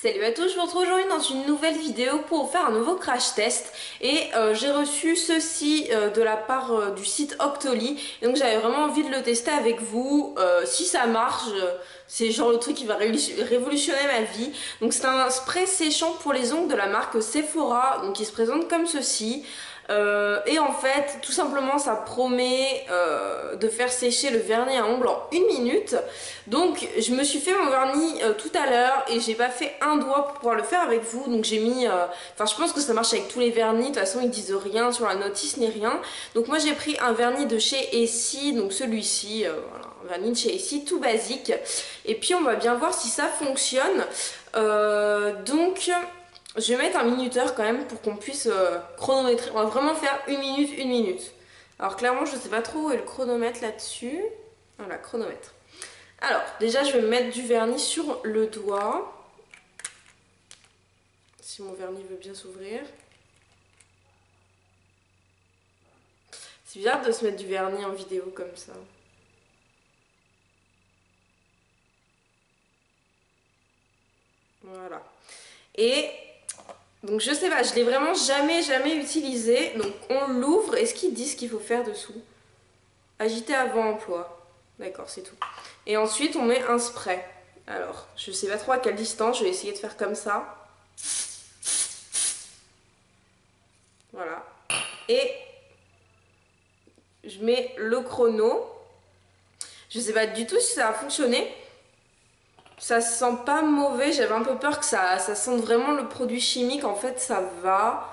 Salut à tous, je vous retrouve aujourd'hui dans une nouvelle vidéo pour vous faire un nouveau crash test et j'ai reçu ceci de la part du site Octoly, donc j'avais vraiment envie de le tester avec vous. Si ça marche, c'est genre le truc qui va révolutionner ma vie. Donc c'est un spray séchant pour les ongles de la marque Sephora, donc il se présente comme ceci. Et en fait, tout simplement, ça promet de faire sécher le vernis à ongles en 1 minute. Donc, je me suis fait mon vernis tout à l'heure et j'ai pas fait un doigt pour pouvoir le faire avec vous. Donc, j'ai mis. Enfin, je pense que ça marche avec tous les vernis. De toute façon, ils disent rien sur la notice ni rien. Donc, moi, j'ai pris un vernis de chez Essie. Donc, celui-ci, voilà, un vernis de chez Essie, tout basique. Et puis, on va bien voir si ça fonctionne. Donc. Je vais mettre un minuteur quand même pour qu'on puisse chronométrer. On va vraiment faire 1 minute, 1 minute. Alors clairement, je sais pas trop où est le chronomètre là-dessus. Voilà, chronomètre. Alors, déjà, je vais mettre du vernis sur le doigt. Si mon vernis veut bien s'ouvrir. C'est bizarre de se mettre du vernis en vidéo comme ça. Voilà. Et donc je sais pas, je l'ai vraiment jamais utilisé. Donc on l'ouvre et ce qu'ils disent qu'il faut faire dessous. Agiter avant emploi. D'accord, c'est tout. Et ensuite on met un spray. Alors, je sais pas trop à quelle distance, je vais essayer de faire comme ça. Voilà. Et je mets le chrono. Je sais pas du tout si ça a fonctionné. Ça sent pas mauvais, j'avais un peu peur que ça sente vraiment le produit chimique. En fait, ça va.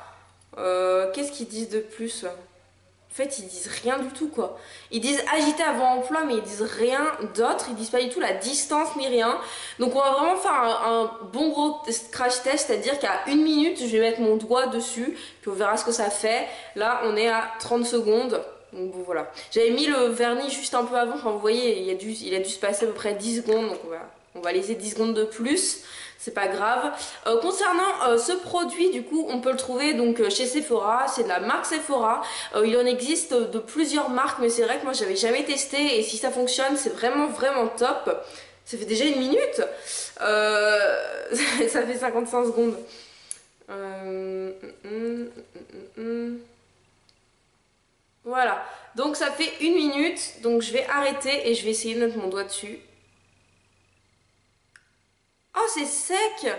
Qu'est-ce qu'ils disent de plus? En fait, ils disent rien du tout, quoi. Ils disent agiter avant emploi, mais ils disent rien d'autre. Ils disent pas du tout la distance ni rien. Donc, on va vraiment faire un bon gros crash test, c'est-à-dire qu'à 1 minute, je vais mettre mon doigt dessus, puis on verra ce que ça fait. Là, on est à 30 secondes. Donc bon, voilà. J'avais mis le vernis juste un peu avant. Enfin, vous voyez, il a dû se passer à peu près 10 secondes. Donc on va laisser 10 secondes de plus. C'est pas grave. Concernant ce produit, du coup, on peut le trouver donc chez Sephora. C'est de la marque Sephora. Il en existe de plusieurs marques, mais c'est vrai que moi, j'avais jamais testé. Et si ça fonctionne, c'est vraiment top. Ça fait déjà 1 minute. Ça fait 55 secondes. Voilà, donc ça fait 1 minute, donc je vais arrêter et je vais essayer de mettre mon doigt dessus. Oh, c'est sec!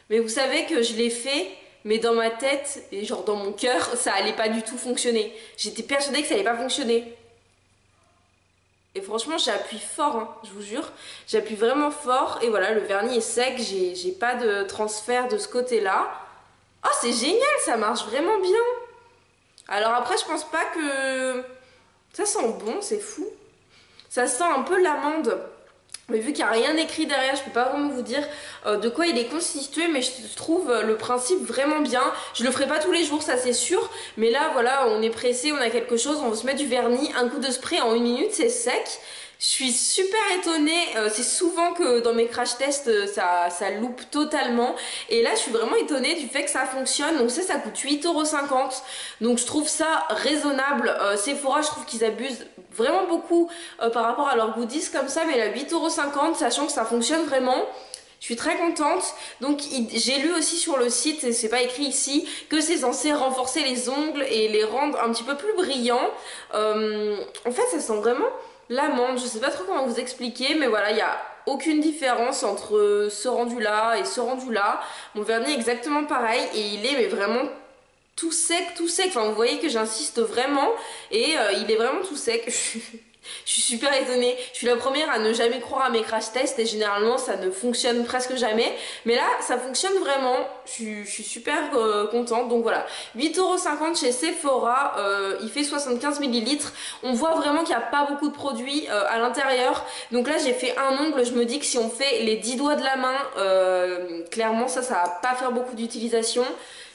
Mais vous savez que je l'ai fait, mais dans ma tête, et genre dans mon cœur, ça allait pas du tout fonctionner. J'étais persuadée que ça allait pas fonctionner. Et franchement, j'appuie fort, hein, je vous jure. J'appuie vraiment fort, et voilà, le vernis est sec, j'ai pas de transfert de ce côté-là. Oh, c'est génial, ça marche vraiment bien! Alors après, je pense pas que... Ça sent bon, c'est fou. Ça sent un peu l'amande. Mais vu qu'il n'y a rien écrit derrière, je peux pas vraiment vous dire de quoi il est constitué, mais je trouve le principe vraiment bien. Je le ferai pas tous les jours, ça c'est sûr. Mais là, voilà, on est pressé, on a quelque chose, on veut se mettre du vernis, un coup de spray en 1 minute, c'est sec. Je suis super étonnée, c'est souvent que dans mes crash tests ça loupe totalement et là je suis vraiment étonnée du fait que ça fonctionne. Donc ça coûte 8,50 €, donc je trouve ça raisonnable. Sephora, je trouve qu'ils abusent vraiment beaucoup par rapport à leurs goodies comme ça, mais là 8,50 €, sachant que ça fonctionne vraiment. Je suis très contente. Donc j'ai lu aussi sur le site, et c'est pas écrit ici, que c'est censé renforcer les ongles et les rendre un petit peu plus brillants. En fait ça sent vraiment l'amande, je sais pas trop comment vous expliquer, mais voilà, il n'y a aucune différence entre ce rendu là et ce rendu là. Mon vernis est exactement pareil et il est mais vraiment tout sec. Enfin, vous voyez que j'insiste vraiment et il est vraiment tout sec. Je suis super étonnée. Je suis la première à ne jamais croire à mes crash tests et généralement ça ne fonctionne presque jamais. Mais là, ça fonctionne vraiment. Je suis super contente. Donc voilà, 8,50 € chez Sephora. Il fait 75 ml. On voit vraiment qu'il n'y a pas beaucoup de produits à l'intérieur. Donc là, j'ai fait un ongle. Je me dis que si on fait les 10 doigts de la main, clairement ça va pas faire beaucoup d'utilisation.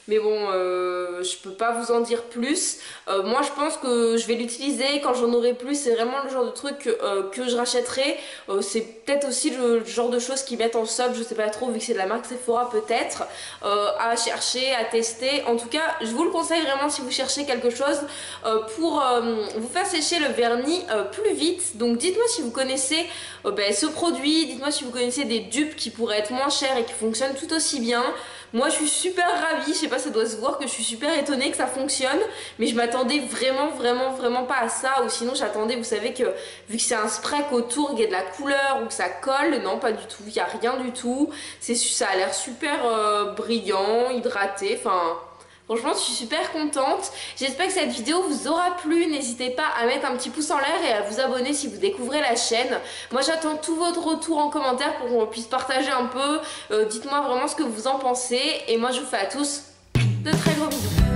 mais bon, je peux pas vous en dire plus. Moi je pense que je vais l'utiliser quand j'en aurai plus, c'est vraiment le genre de truc que je rachèterai. C'est peut-être aussi le genre de choses qui mettent en solde, je sais pas trop, vu que c'est de la marque Sephora peut-être, à chercher, à tester. En tout cas, je vous le conseille vraiment si vous cherchez quelque chose pour vous faire sécher le vernis plus vite. Donc dites-moi si vous connaissez ce produit, dites-moi si vous connaissez des dupes qui pourraient être moins chères et qui fonctionnent tout aussi bien. Moi je suis super ravie, je sais pas, ça doit se voir que je suis super étonnée que ça fonctionne, mais je m'attendais vraiment pas à ça, ou sinon j'attendais, vous savez que vu que c'est un spray qu'autour il y a de la couleur ou que ça colle, non pas du tout, il n'y a rien du tout, ça a l'air super brillant, hydraté, enfin... Franchement, je suis super contente. J'espère que cette vidéo vous aura plu. N'hésitez pas à mettre un petit pouce en l'air et à vous abonner si vous découvrez la chaîne. Moi, j'attends tout votre retour en commentaire pour qu'on puisse partager un peu. Dites-moi vraiment ce que vous en pensez. Et moi, je vous fais à tous de très gros bisous.